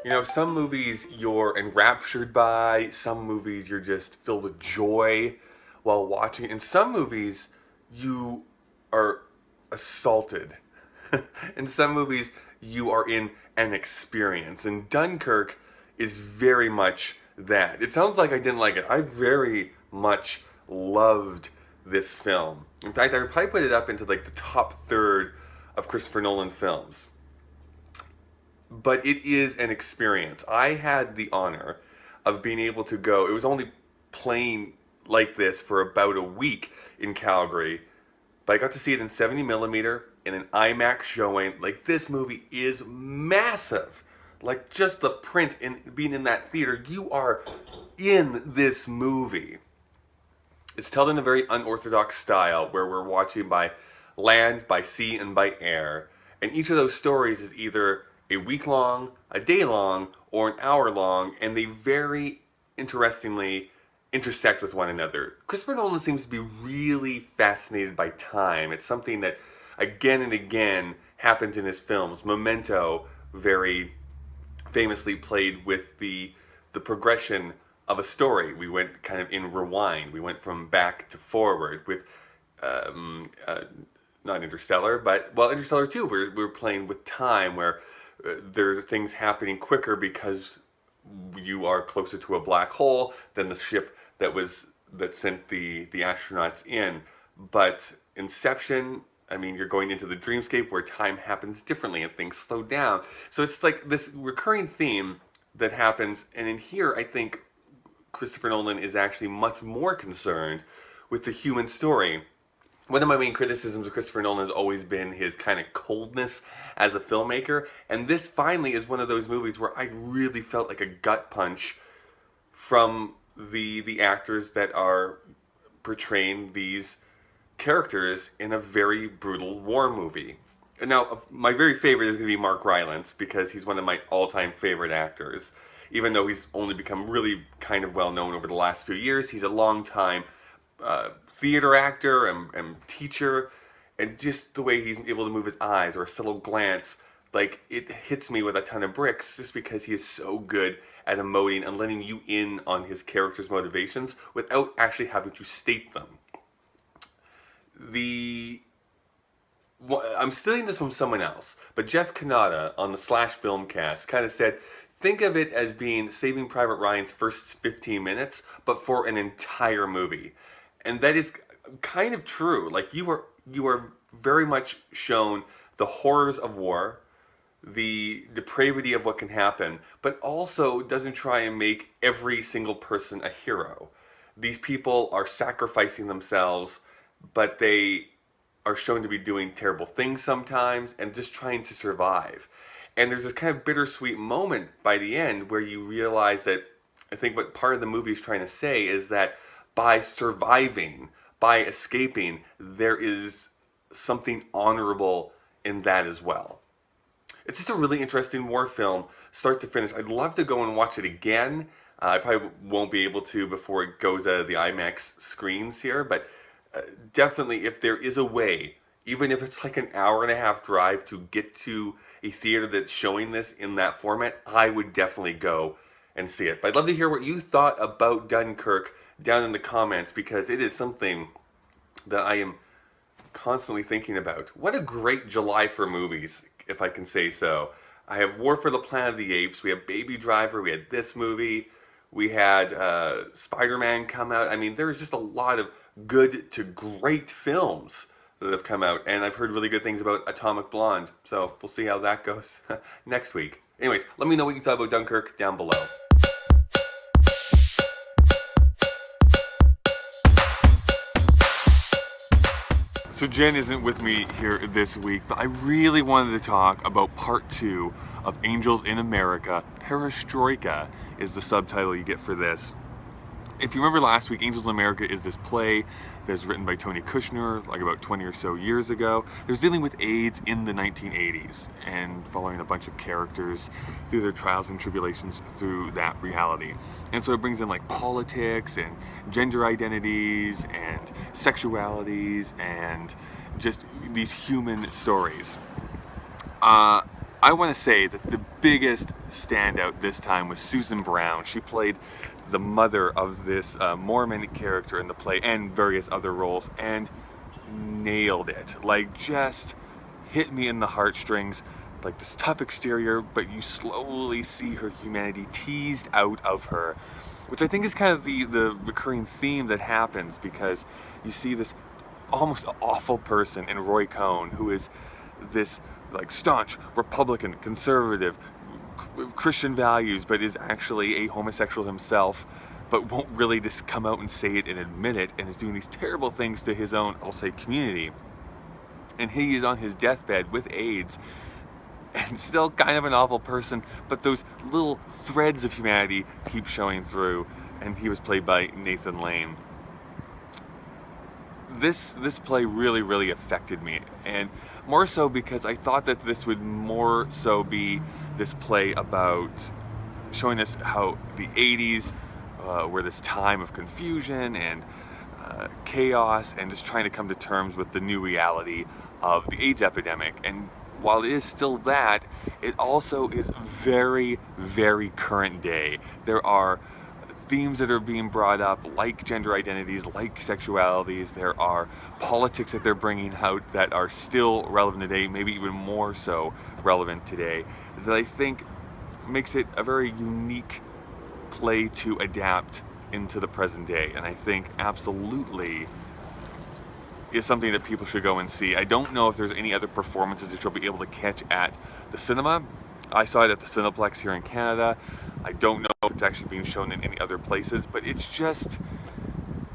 You know, some movies you're enraptured by, some movies you're just filled with joy while watching. In some movies, you are assaulted. In some movies, you are in an experience. And Dunkirk is very much that. It sounds like I didn't like it. I very much loved this film. In fact, I would probably put it up into like the top third of Christopher Nolan films. But it is an experience. I had the honor of being able to go. It was only playing like this for about a week in Calgary, but I got to see it in 70 millimeter in an IMAX showing. Like, this movie is massive. Like, just the print and being in that theater, you are in this movie. It's told in a very unorthodox style where we're watching by land, by sea, and by air. And each of those stories is either a week long, a day long, or an hour long, and they very interestingly intersect with one another. Christopher Nolan seems to be really fascinated by time. It's something that again and again happens in his films. Memento very famously played with the progression of a story. We went kind of in rewind. We went from back to forward with not Interstellar, but well, Interstellar too. We're playing with time where there's things happening quicker because you are closer to a black hole than the ship that sent the astronauts in. But Inception, I mean, you're going into the dreamscape where time happens differently and things slow down. So it's like this recurring theme that happens. And in here, I think Christopher Nolan is actually much more concerned with the human story. One of my main criticisms of Christopher Nolan has always been his kind of coldness as a filmmaker. And this finally is one of those movies where I really felt like a gut punch from the actors that are portraying these characters in a very brutal war movie. And now, my very favorite is going to be Mark Rylance, because he's one of my all-time favorite actors. Even though he's only become really kind of well-known over the last few years, he's a long-time theater actor and teacher, and just the way he's able to move his eyes or a subtle glance, like, it hits me with a ton of bricks just because he is so good at emoting and letting you in on his character's motivations without actually having to state them. I'm stealing this from someone else, but Jeff Kanata on the Slash Filmcast kind of said, think of it as being Saving Private Ryan's first 15 minutes, but for an entire movie. And that is kind of true. Like, you are very much shown the horrors of war, the depravity of what can happen, but also doesn't try and make every single person a hero. These people are sacrificing themselves, but they are shown to be doing terrible things sometimes and just trying to survive. And there's this kind of bittersweet moment by the end where you realize that, I think what part of the movie is trying to say is that by surviving, by escaping, there is something honorable in that as well. It's just a really interesting war film, start to finish. I'd love to go and watch it again. I probably won't be able to before it goes out of the IMAX screens here, but definitely if there is a way, even if it's like an hour and a half drive to get to a theater that's showing this in that format, I would definitely go and see it. But I'd love to hear what you thought about Dunkirk down in the comments, because it is something that I am constantly thinking about. What a great July for movies, if I can say so. I have War for the Planet of the Apes, we have Baby Driver, we had this movie, we had Spider-Man come out. I mean, there's just a lot of good to great films that have come out, and I've heard really good things about Atomic Blonde, so we'll see how that goes next week. Anyways, let me know what you thought about Dunkirk down below. So Jen isn't with me here this week, but I really wanted to talk about part 2 of Angels in America. Perestroika is the subtitle you get for this. If you remember last week, Angels in America is this play that's written by Tony Kushner like about 20 or so years ago. It was dealing with AIDS in the 1980s and following a bunch of characters through their trials and tribulations through that reality. And so it brings in like politics and gender identities and sexualities and just these human stories. I I want to say that the biggest standout this time was Susan Brown. She played the mother of this Mormon character in the play and various other roles, and nailed it. Like, just hit me in the heartstrings. Like this tough exterior, but you slowly see her humanity teased out of her, which I think is kind of the recurring theme that happens, because you see this almost awful person in Roy Cohn, who is this like staunch Republican, conservative, Christian values, but is actually a homosexual himself, but won't really just come out and say it and admit it, and is doing these terrible things to his own, I'll say, community. And he is on his deathbed with AIDS, and still kind of an awful person, but those little threads of humanity keep showing through, and he was played by Nathan Lane. This play really affected me, and more so because I thought that this would more so be this play about showing us how the 80s were this time of confusion and chaos, and just trying to come to terms with the new reality of the AIDS epidemic. And while it is still that, it also is very current day. There are themes that are being brought up, like gender identities, like sexualities. There are politics that they're bringing out that are still relevant today, maybe even more so relevant today, that I think makes it a very unique play to adapt into the present day. And I think absolutely is something that people should go and see. I don't know if there's any other performances that you'll be able to catch at the cinema. I saw it at the Cineplex here in Canada. I don't know if it's actually being shown in any other places, but it's just,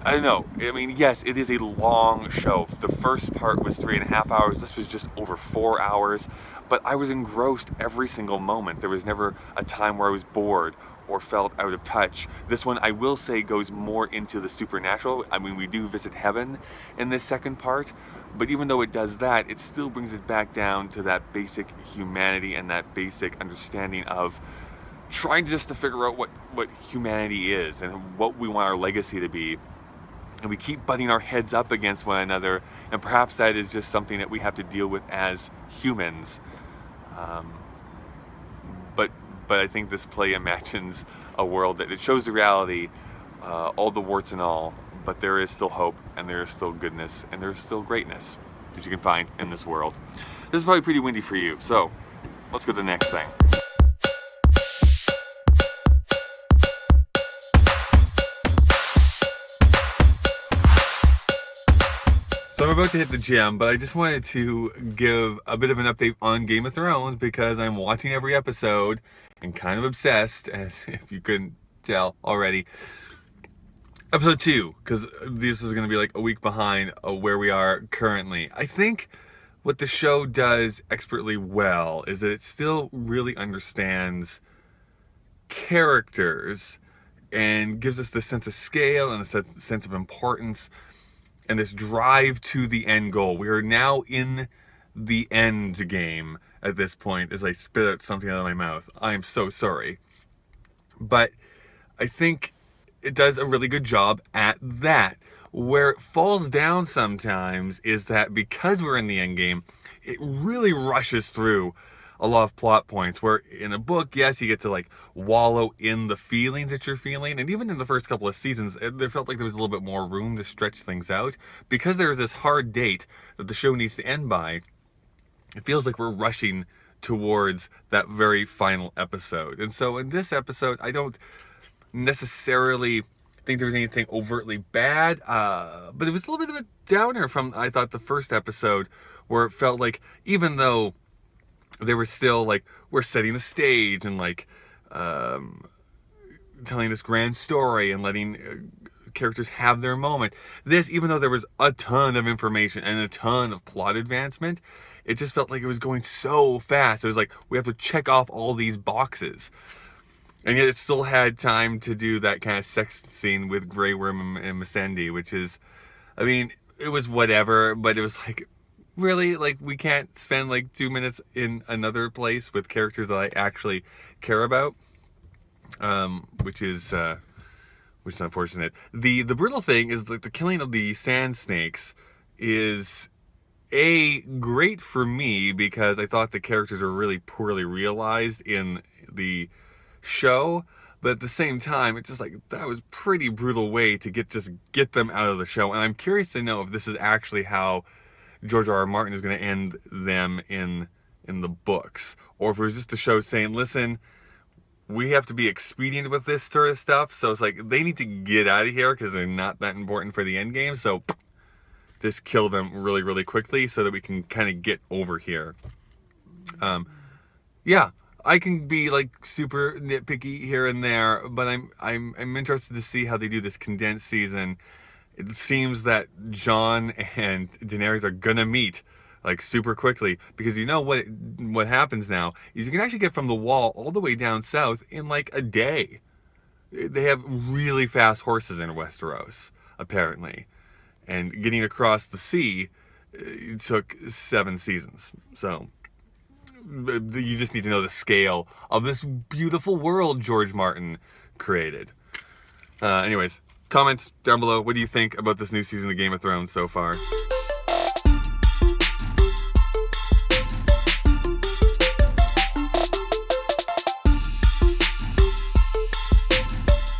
I don't know. I mean, yes, it is a long show. The first part was 3.5 hours. This was just over 4 hours, but I was engrossed every single moment. There was never a time where I was bored or felt out of touch. This one, I will say, goes more into the supernatural. I mean, we do visit heaven in this second part, but even though it does that, it still brings it back down to that basic humanity and that basic understanding of trying just to figure out what humanity is and what we want our legacy to be. And we keep butting our heads up against one another, and perhaps that is just something that we have to deal with as humans. But I think this play imagines a world that it shows the reality, all the warts and all, but there is still hope, and there is still goodness, and there is still greatness that you can find in this world. This is probably pretty windy for you, so let's go to the next thing. So I'm about to hit the gym, but I just wanted to give a bit of an update on Game of Thrones, because I'm watching every episode and kind of obsessed, as if you couldn't tell already. Episode 2, because this is going to be like a week behind where we are currently. I think what the show does expertly well is that it still really understands characters and gives us the sense of scale and a sense of importance and this drive to the end goal. We are now in the end game at this point, as I spit out something out of my mouth. I'm so sorry. But I think it does a really good job at that. Where it falls down sometimes is that because we're in the end game, it really rushes through a lot of plot points, where in a book, yes, you get to like wallow in the feelings that you're feeling. And even in the first couple of seasons, there felt like there was a little bit more room to stretch things out. Because there's this hard date that the show needs to end by, it feels like we're rushing towards that very final episode. And so in this episode, I don't necessarily think there was anything overtly bad, but it was a little bit of a downer from, I thought, the first episode, where it felt like, even though they were still like, we're setting the stage and like telling this grand story and letting characters have their moment. This, even though there was a ton of information and a ton of plot advancement, it just felt like it was going so fast. It was like, we have to check off all these boxes. And yet it still had time to do that kind of sex scene with Grey Worm and Missandei, which is, I mean, it was whatever, but it was like, really? Like, we can't spend like 2 minutes in another place with characters that I actually care about? Which is unfortunate. The brutal thing is, like, the killing of the sand snakes is great for me because I thought the characters were really poorly realized in the show, but at the same time, it's just like that was pretty brutal way to get them out of the show. And I'm curious to know if this is actually how George R. R. Martin is going to end them in the books, or if it was just the show saying, listen, we have to be expedient with this sort of stuff, so it's like they need to get out of here because they're not that important for the end game, so just kill them really, really quickly so that we can kind of get over here. Yeah, I can be like super nitpicky here and there, but I'm interested to see how they do this condensed season. It seems that Jon and Daenerys are gonna meet like super quickly, because you know what happens now is you can actually get from the Wall all the way down south in like a day. They have really fast horses in Westeros, apparently, and getting across the sea took 7 seasons. So you just need to know the scale of this beautiful world George Martin created. Anyways, comments down below. What do you think about this new season of Game of Thrones so far?